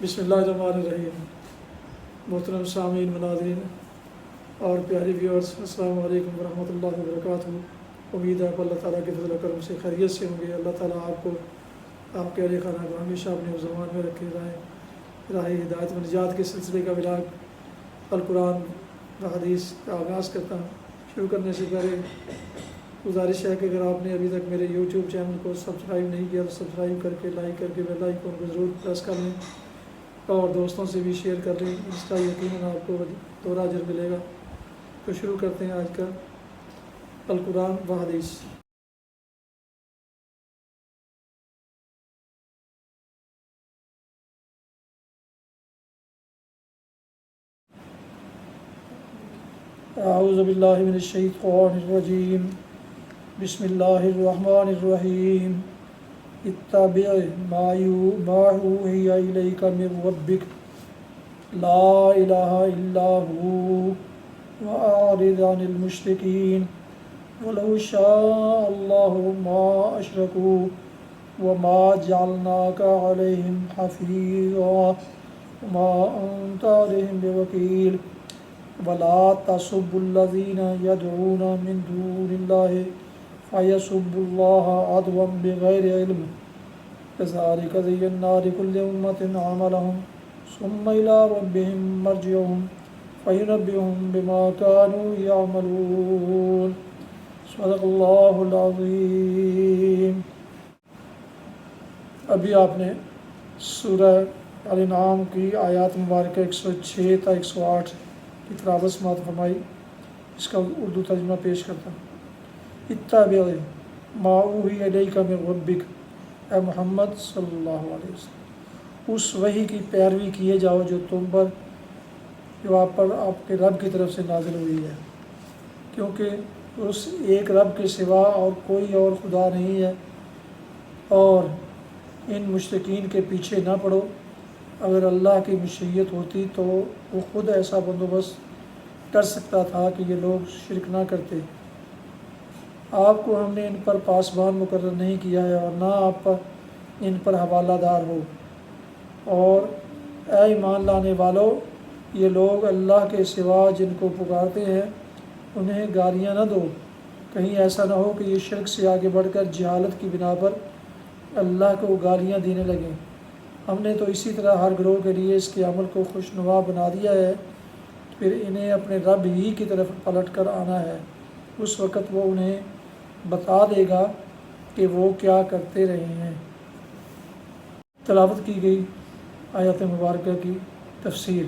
بسم اللہ الرحمن الرحیم۔ محترم سامعین، مناظرین اور پیارے ویورز، السلام علیکم ورحمۃ اللہ وبرکاتہ۔ امید ہے کہ اللہ تعالیٰ کے فضل و کرم سے خیریت سے ہوں گے۔ اللہ تعالیٰ آپ کو آپ کے اہل خانہ کو ہمیشہ اپنے زمان میں رکھے، راہ ہدایت و نجات کے سلسلے کا ولاگ القرآن و حدیث کا آغاز کرتا ہوں۔ شروع کرنے سے پہلے گزارش ہے کہ اگر آپ نے ابھی تک میرے یوٹیوب چینل کو سبسکرائب نہیں کیا تو سبسکرائب کر کے لائک کر کے بیل آئیکن کو ضرور پریس کر لیں اور دوستوں سے بھی شیئر کر لیں، اس کا یقیناً آپ کو دوہرا اجر ملے گا۔ تو شروع کرتے ہیں آج کا القرآن و حدیث۔ اعوذ باللہ من الشیطان الرجیم، بسم اللہ الرحمن الرحیم۔ اتبع ما اوحی الیک من ربک لا الہ الا هو واعرض عن المشرکین ولو شاء اللہ ما اشرکوا وما جعلناک علیہم حفیظا وما انت علیہم بوکیل ولا تسبوا الذین یدعون من دون اللہ فیسبوا اللہ عدوا بغیر علم کذلک زینا لکل امۃ عملہم ثم الی ربہم مرجعہم فینبئہم بما کانوا یعملون۔ صدق اللہ العظیم۔ ابھی آپ نے سورہ الانعام کی آیات مبارکہ 106 تا 108 کی تلاوت سماعت فرمائی۔ اس کا اردو ترجمہ پیش کرتا ہوں۔ اتبع ما اوحی الیک من ربک، اے محمد صلی اللہ علیہ وسلم، اس وحی کی پیروی کیے جاؤ جو آپ پر آپ کے رب کی طرف سے نازل ہوئی ہے، کیونکہ اس ایک رب کے سوا اور کوئی اور خدا نہیں ہے، اور ان مشرکین کے پیچھے نہ پڑو۔ اگر اللہ کی مشیت ہوتی تو وہ خود ایسا بندوبست کر سکتا تھا کہ یہ لوگ شرک نہ کرتے۔ آپ کو ہم نے ان پر پاسبان مقرر نہیں کیا ہے اور نہ آپ ان پر حوالہ دار ہو۔ اور اے ایمان لانے والو، یہ لوگ اللہ کے سوا جن کو پکارتے ہیں انہیں گالیاں نہ دو، کہیں ایسا نہ ہو کہ یہ شرک سے آگے بڑھ کر جہالت کی بنا پر اللہ کو گالیاں دینے لگیں۔ ہم نے تو اسی طرح ہر گروہ کے لیے اس کے عمل کو خوشنما بنا دیا ہے، پھر انہیں اپنے رب ہی کی طرف پلٹ کر آنا ہے، اس وقت وہ انہیں بتا دے گا کہ وہ کیا کرتے رہے ہیں۔ تلاوت کی گئی آیات مبارکہ کی تفسیر۔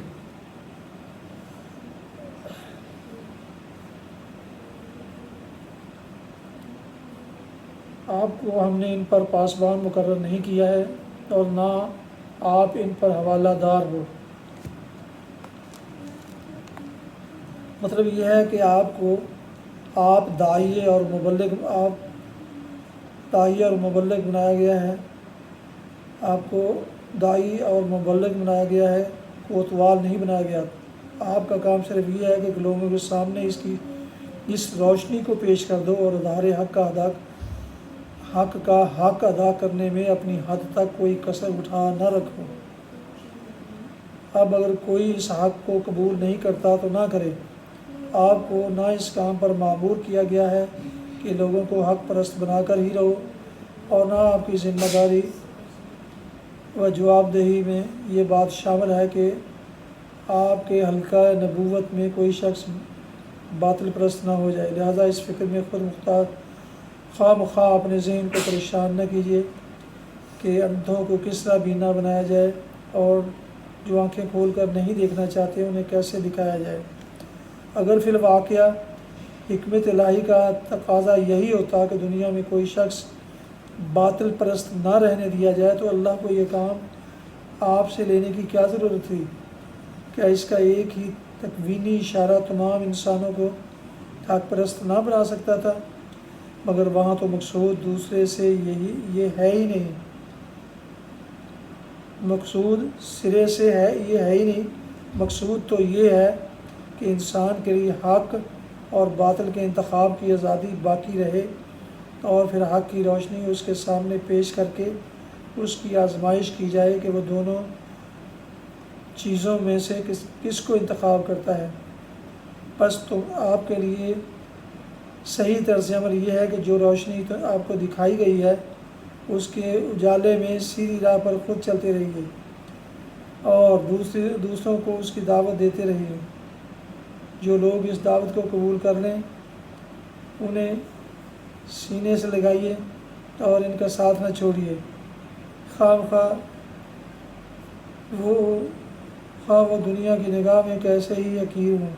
آپ کو ہم نے ان پر پاسبان مقرر نہیں کیا ہے اور نہ آپ ان پر حوالہ دار ہو۔ مطلب یہ ہے کہ آپ داعی اور مبلغ بنایا گیا ہے، آپ کو داعی اور مبلغ بنایا گیا ہے، کوتوال نہیں بنایا گیا۔ آپ کا کام صرف یہ ہے کہ لوگوں کے سامنے اس روشنی کو پیش کر دو اور اظہار حق ادا کرنے میں اپنی حد تک کوئی کسر اٹھا نہ رکھو۔ اب اگر کوئی اس حق کو قبول نہیں کرتا تو نہ کرے۔ آپ کو نہ اس کام پر معمور کیا گیا ہے کہ لوگوں کو حق پرست بنا کر ہی رہو، اور نہ آپ کی ذمہ داری و جواب دہی میں یہ بات شامل ہے کہ آپ کے حلقہ نبوت میں کوئی شخص باطل پرست نہ ہو جائے۔ لہذا اس فکر میں خود مختار خواہ مخواہ اپنے ذہن کو پریشان نہ کیجیے کہ اندھوں کو کس طرح بینا بنایا جائے اور جو آنکھیں کھول کر نہیں دیکھنا چاہتے انہیں کیسے دکھایا جائے۔ اگر فی الواقعہ حکمت الہی کا تقاضا یہی ہوتا کہ دنیا میں کوئی شخص باطل پرست نہ رہنے دیا جائے تو اللہ کو یہ کام آپ سے لینے کی کیا ضرورت تھی؟ کیا اس کا ایک ہی تکوینی اشارہ تمام انسانوں کو حق پرست نہ بنا سکتا تھا؟ مگر وہاں تو مقصود دوسرے سے یہ ہے ہی نہیں، مقصود سرے سے یہ ہے ہی نہیں۔ مقصود تو یہ ہے کہ انسان کے لیے حق اور باطل کے انتخاب کی آزادی باقی رہے، اور پھر حق کی روشنی اس کے سامنے پیش کر کے اس کی آزمائش کی جائے کہ وہ دونوں چیزوں میں سے کس کو انتخاب کرتا ہے؟ بس تو آپ کے لیے صحیح طرز عمل یہ ہے کہ جو روشنی تو آپ کو دکھائی گئی ہے اس کے اجالے میں سیدھی راہ پر خود چلتے رہیے اور دوسروں کو اس کی دعوت دیتے رہیے۔ جو لوگ اس دعوت کو قبول کر لیں انہیں سینے سے لگائیے اور ان کا ساتھ نہ چھوڑیے، خواہ وہ دنیا کی نگاہ میں کیسے ہی حقیر ہوں،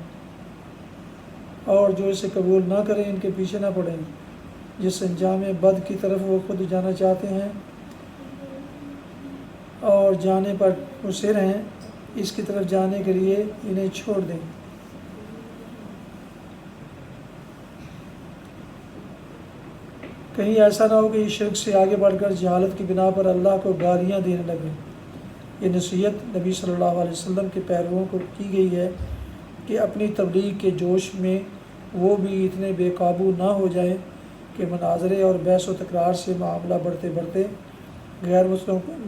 اور جو اسے قبول نہ کریں ان کے پیچھے نہ پڑیں۔ جس انجام بد کی طرف وہ خود جانا چاہتے ہیں اور جانے پر مصر ہیں، اس کی طرف جانے کے لیے انہیں چھوڑ دیں۔ کہیں ایسا نہ ہو کہ یہ شرک سے آگے بڑھ کر جہالت کی بنا پر اللہ کو گالیاں دینے لگے۔ یہ نصیحت نبی صلی اللہ علیہ وسلم کے پیرووں کو کی گئی ہے کہ اپنی تبلیغ کے جوش میں وہ بھی اتنے بے قابو نہ ہو جائیں کہ مناظرے اور بحث و تکرار سے معاملہ بڑھتے بڑھتے غیر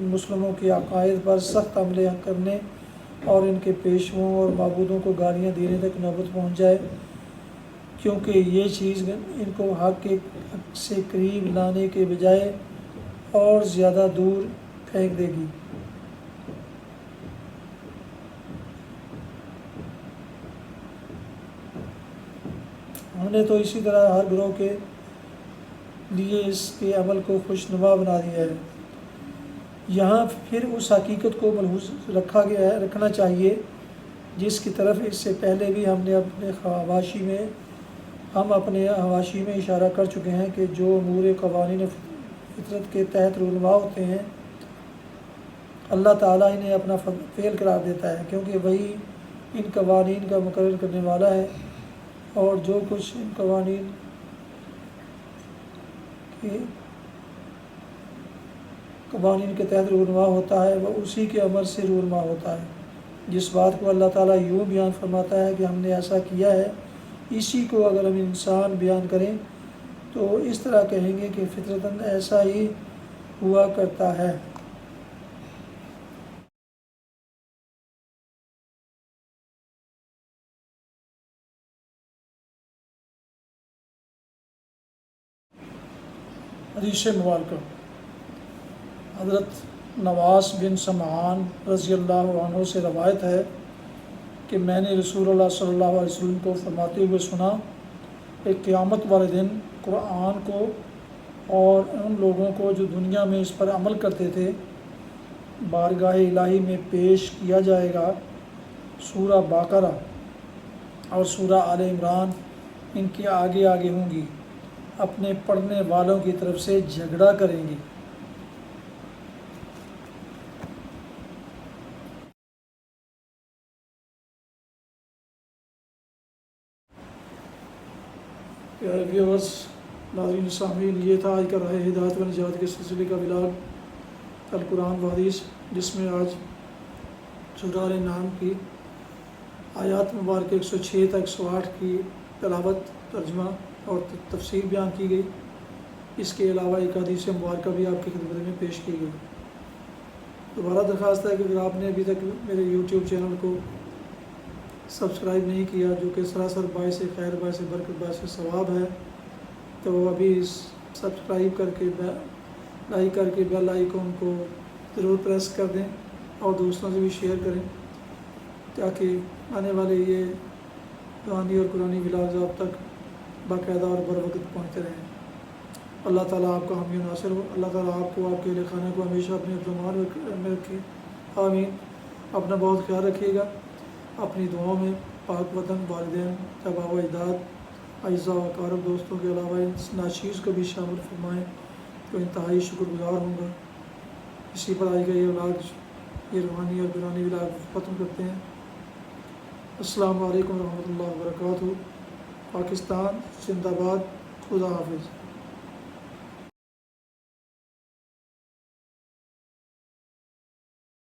مسلموں کے عقائد پر سخت حملے کرنے اور ان کے پیشواؤں اور معبودوں کو گالیاں دینے تک نوبت پہنچ جائے، کیونکہ یہ چیز ان کو حق سے قریب لانے کے بجائے اور زیادہ دور پھینک دے گی۔ ہم نے تو اسی طرح ہر گروہ کے لیے اس کے عمل کو خوشنما بنا دیا ہے۔ یہاں پھر اس حقیقت کو ملحوظ رکھنا چاہیے جس کی طرف اس سے پہلے بھی ہم اپنے حواشی میں اشارہ کر چکے ہیں کہ جو امور قوانین فطرت کے تحت رونما ہوتے ہیں، اللہ تعالیٰ انہیں اپنا فعل قرار دیتا ہے، کیونکہ وہی ان قوانین کا مقرر کرنے والا ہے، اور جو کچھ ان قوانین کے تحت رونما ہوتا ہے وہ اسی کے امر سے رونما ہوتا ہے۔ جس بات کو اللہ تعالیٰ یوں بیان فرماتا ہے کہ ہم نے ایسا کیا ہے، اسی کو اگر ہم انسان بیان کریں تو اس طرح کہیں گے کہ فطرتاً ایسا ہی ہوا کرتا ہے۔ حدیث مبارکہ۔ حضرت نواس بن سمعان رضی اللہ عنہ سے روایت ہے کہ میں نے رسول اللہ صلی اللہ علیہ وسلم کو فرماتے ہوئے سنا کہ قیامت والے دن قرآن کو اور ان لوگوں کو جو دنیا میں اس پر عمل کرتے تھے بارگاہ الہی میں پیش کیا جائے گا۔ سورہ بقرہ اور سورہ آل عمران ان کے آگے آگے ہوں گی، اپنے پڑھنے والوں کی طرف سے جھگڑا کریں گی۔ پیارے ویورز، ناظرین سامعین، یہ تھا آج کا راہ ہدایت و نجات کے سلسلے کا ولاگ القرآن و حدیث، جس میں آج سورہ انعام کی آیات مبارکہ 106 تا 108 کی تلاوت، ترجمہ اور تفسیر بیان کی گئی۔ اس کے علاوہ ایک حدیث مبارکہ بھی آپ کی خدمت میں پیش کی گئی۔ دوبارہ درخواست ہے کہ اگر آپ نے ابھی تک میرے یوٹیوب چینل کو سبسکرائب نہیں کیا، جو کہ سراسر باعث خیر، باعث برکت، باعث ثواب ہے، تو ابھی سبسکرائب کر کے لائک کر کے بیل آئیکن کو ضرور پریس کر دیں اور دوستوں سے بھی شیئر کریں تاکہ آنے والے یہ روحانی اور قرآنی ولاگز آپ تک باقاعدہ اور بروقت پہنچتے رہیں۔ اللہ تعالیٰ آپ کا حامی و ناصر ہو۔ اللہ تعالیٰ آپ کو، آپ کے اہل خانہ کو ہمیشہ اپنے زمان میں رکھے۔ آمین۔ اپنا بہت خیال رکھیے گا۔ اپنی دعاؤں میں پاک وطن، والدین، آباء و اجداد، اعزاء و اقارب، دوستوں کے علاوہ اس ناچیز کو بھی شامل فرمائیں تو انتہائی شکر گزار ہوں گا۔ اسی پر آج کا یہ ولاگ، یہ روحانی اور قرآنی ولاگ ختم کرتے ہیں۔ السلام علیکم ورحمۃ اللہ وبرکاتہ۔ پاکستان زندہ باد۔ خدا حافظ۔